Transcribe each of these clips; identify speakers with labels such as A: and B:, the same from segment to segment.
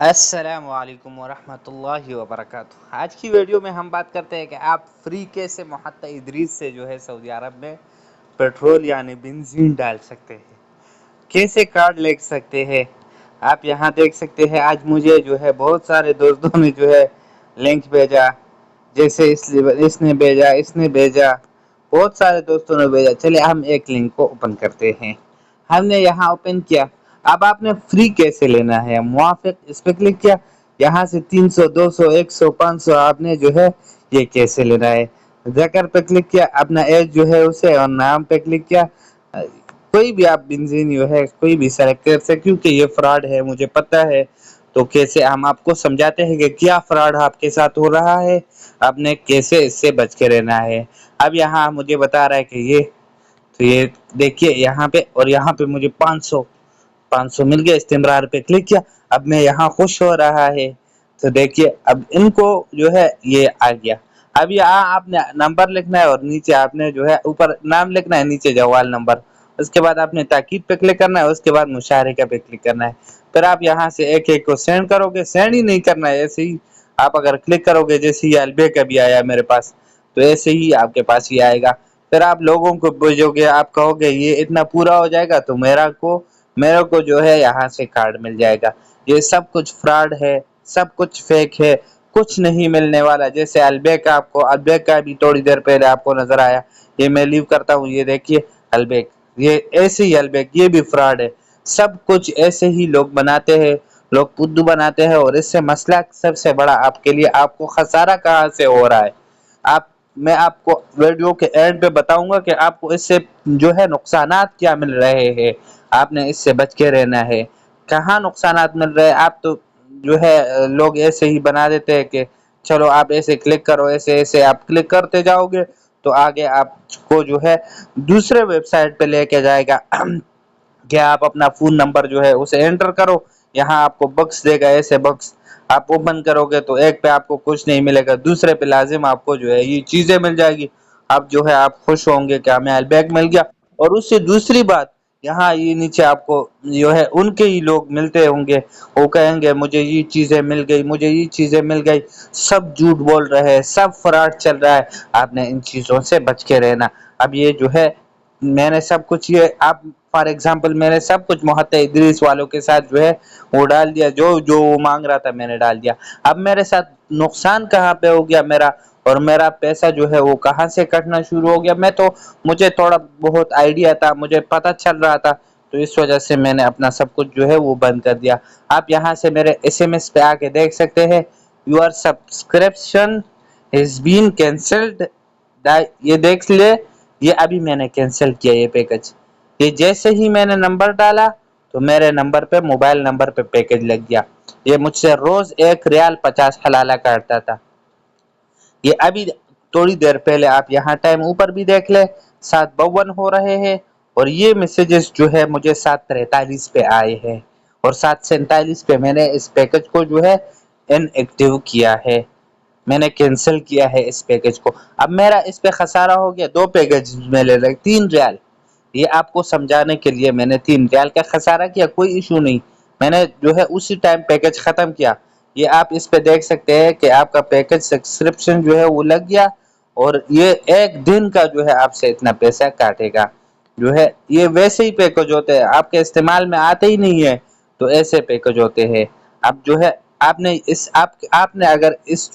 A: السلام علیکم ورحمۃ اللہ وبرکاتہ۔ آج کی ویڈیو میں ہم بات کرتے ہیں کہ آپ فری کیسے محطہ ادریس سے سعودی عرب میں پیٹرول یعنی بنزین ڈال سکتے ہیں، کیسے کارڈ لے سکتے ہیں۔ آپ یہاں دیکھ سکتے ہیں، آج مجھے بہت سارے دوستوں نے لنک بھیجا، جیسے اس نے بھیجا، بہت سارے دوستوں نے بھیجا۔ چلے ہم ایک لنک کو اوپن کرتے ہیں۔ ہم نے یہاں اوپن کیا، اب آپ نے فری کیسے لینا ہے، موافق اس پہ کلک کیا، یہاں سے 300 200 100 500 آپ نے یہ کیسے لینا ہے، ذکر پہ کلک کیا، اپنا ایج اسے اور نام پہ کلک کیا، کوئی بھی آپ بنزین کوئی بھی سلیکٹ کر سکتے، کیونکہ یہ فراڈ ہے مجھے پتا ہے۔ تو کیسے ہم آپ کو سمجھاتے ہیں کہ کیا فراڈ آپ کے ساتھ ہو رہا ہے، آپ نے کیسے اس سے بچ کے رہنا ہے۔ اب یہاں مجھے بتا رہا ہے کہ یہ دیکھیے یہاں پہ، اور یہاں پہ مجھے 500 مل گیا، استمرار پہ کلک کیا، اب میں یہاں خوش ہو رہا ہے۔ تو دیکھیے اب ان کو یہ آ گیا۔ اب یہاں آپ نے نمبر لکھنا ہے، اور نیچے آپ نے اوپر نام لکھنا ہے، نیچے جوال نمبر، اس کے بعد آپ نے تاکید پہ کلک کرنا ہے، اس کے بعد مشارکہ پہ کلک کرنا ہے۔ پھر آپ یہاں سے ایک ایک کو سینڈ کرو گے، سینڈ ہی نہیں کرنا ہے، ایسے ہی آپ اگر کلک کرو گے، جیسے یہ البے کا بھی آیا میرے پاس، تو ایسے ہی آپ کے پاس یہ آئے گا۔ پھر آپ لوگوں کو بھیجو گے، آپ کہو گے یہ اتنا پورا ہو جائے گا تو میرے کو یہاں سے کارڈ مل جائے گا۔ یہ سب کچھ فراڈ ہے، سب کچھ فیک ہے، کچھ نہیں ملنے والا۔ جیسے البیک، آپ کو البیک کا بھی تھوڑی دیر پہلے آپ کو نظر آیا، یہ میں لیو کرتا ہوں، یہ دیکھیے البیک، یہ ایسے ہی البیک، یہ بھی فراڈ ہے۔ سب کچھ ایسے ہی لوگ بناتے ہیں، لوگ پدو بناتے ہیں، اور اس سے مسئلہ سب سے بڑا آپ کے لیے، آپ کو خسارہ کہاں سے ہو رہا ہے، میں آپ کو ویڈیو کے اینڈ پہ بتاؤں گا کہ آپ کو اس سے نقصانات کیا مل رہے ہیں، آپ نے اس سے بچ کے رہنا ہے۔ کہاں نقصانات مل رہے ہیں، آپ تو لوگ ایسے ہی بنا دیتے ہیں کہ چلو آپ ایسے کلک کرو، ایسے آپ کلک کرتے جاؤ گے تو آگے آپ کو دوسرے ویب سائٹ پہ لے کے جائے گا کہ آپ اپنا فون نمبر اسے انٹر کرو، یہاں آپ کو بکس دے گا، ایسے بکس آپ اوپن کرو گے تو ایک پہ آپ کو کچھ نہیں ملے گا، دوسرے پہ لازم آپ کو یہ چیزیں مل جائے گی۔ اب آپ خوش ہوں گے کہ ہمیں البیک مل گیا۔ اور اس سے دوسری بات، یہاں یہ نیچے آپ کو ان کے ہی لوگ ملتے ہوں گے، وہ کہیں گے مجھے یہ چیزیں مل گئی، مجھے یہ چیزیں مل گئی، سب جھوٹ بول رہے ہیں، سب فراڈ چل رہا ہے۔ آپ نے ان چیزوں سے بچ کے رہنا۔ اب یہ میں نے سب کچھ آپ فار ایگزامپل میں نے سب کچھ محطہ ادریس والوں کے ساتھ وہ ڈال دیا، جو وہ مانگ رہا تھا میں نے ڈال دیا۔ اب میرے ساتھ نقصان کہاں پہ ہو گیا میرا، اور میرا پیسہ وہ کہاں سے کٹنا شروع ہو گیا، مجھے تھوڑا بہت آئیڈیا تھا، مجھے پتہ چل رہا تھا، تو اس وجہ سے میں نے اپنا سب کچھ وہ بند کر دیا۔ آپ یہاں سے میرے SMS پہ آ کے دیکھ سکتے ہیں، your subscription has been cancelled, یہ دیکھ لے، یہ ابھی میں نے کینسل کیا یہ پیکج۔ یہ جیسے ہی میں نے نمبر ڈالا تو میرے نمبر پہ، موبائل نمبر پہ پیکج لگ گیا۔ یہ مجھ سے روز 1 ریال 50 حلالہ کاٹتا تھا۔ یہ ابھی تھوڑی دیر پہلے آپ یہاں ٹائم اوپر بھی دیکھ لیں، 7:52 ہو رہے ہیں، اور یہ میسیجز مجھے 7:43 پہ آئے ہیں، اور 7:47 پہ میں نے اس پیکج کو ان ایکٹیو کیا ہے، میں نے کینسل کیا ہے اس پیکج کو۔ اب میرا اس پہ خسارہ ہو گیا، 2 پیکج میں لے لے 3 ریال۔ یہ آپ کو سمجھانے کے لیے میں نے 3 ریال کا خسارہ کیا، کوئی ایشو نہیں، میں نے اسی ٹائم پیکج ختم کیا۔ یہ آپ اس پہ دیکھ سکتے ہیں کہ آپ کا پیکج سبسکرپشن وہ لگ گیا، اور یہ 1 دن کا آپ سے اتنا پیسہ کاٹے گا۔ یہ ویسے ہی پیکج ہوتے ہیں، آپ کے استعمال میں آتے ہی نہیں ہے، تو ایسے پیکج ہوتے ہیں۔ اب آپ نے اگر اس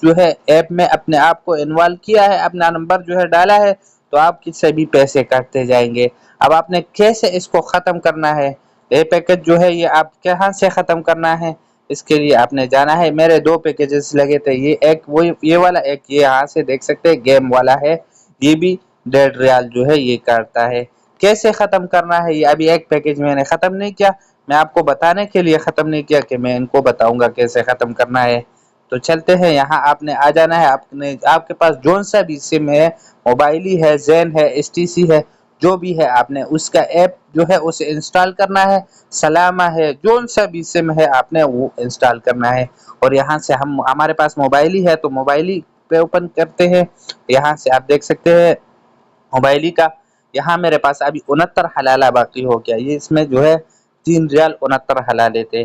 A: ایپ میں اپنے آپ کو انوالو کیا ہے، اپنا نمبر ڈالا ہے، تو آپ کس سے بھی پیسے کاٹتے جائیں گے۔ اب آپ نے کیسے اس کو ختم کرنا ہے، یہ پیکج یہ آپ کہاں سے ختم کرنا ہے، اس کے لیے آپ نے جانا ہے۔ میرے 2 پیکجز لگے تھے، یہ والا، ایک یہ یہاں سے دیکھ سکتے ہیں گیم والا ہے، یہ بھی 1.5 ریال یہ کاٹتا ہے۔ کیسے ختم کرنا ہے، یہ ابھی ایک پیکج میں نے ختم نہیں کیا، میں آپ کو بتانے کے لیے ختم نہیں کیا کہ میں ان کو بتاؤں گا کیسے ختم کرنا ہے۔ تو چلتے ہیں، یہاں آپ نے آ جانا ہے، آپ کے پاس جون سا بھی سم ہے، موبائلی ہے، زین ہے، STC ہے، جو بھی ہے، آپ نے اس کا ایپ اسے انسٹال کرنا ہے۔ سلامہ ہے، جون سا بھی سم ہے، آپ نے وہ انسٹال کرنا ہے۔ اور یہاں سے ہمارے پاس موبائلی ہے تو موبائلی پہ اوپن کرتے ہیں، یہاں سے آپ دیکھ سکتے ہیں موبائلی کا، یہاں میرے پاس ابھی 69 حلالہ باقی ہو گیا، یہ اس میں 3 ریال 69 حلالے تھے۔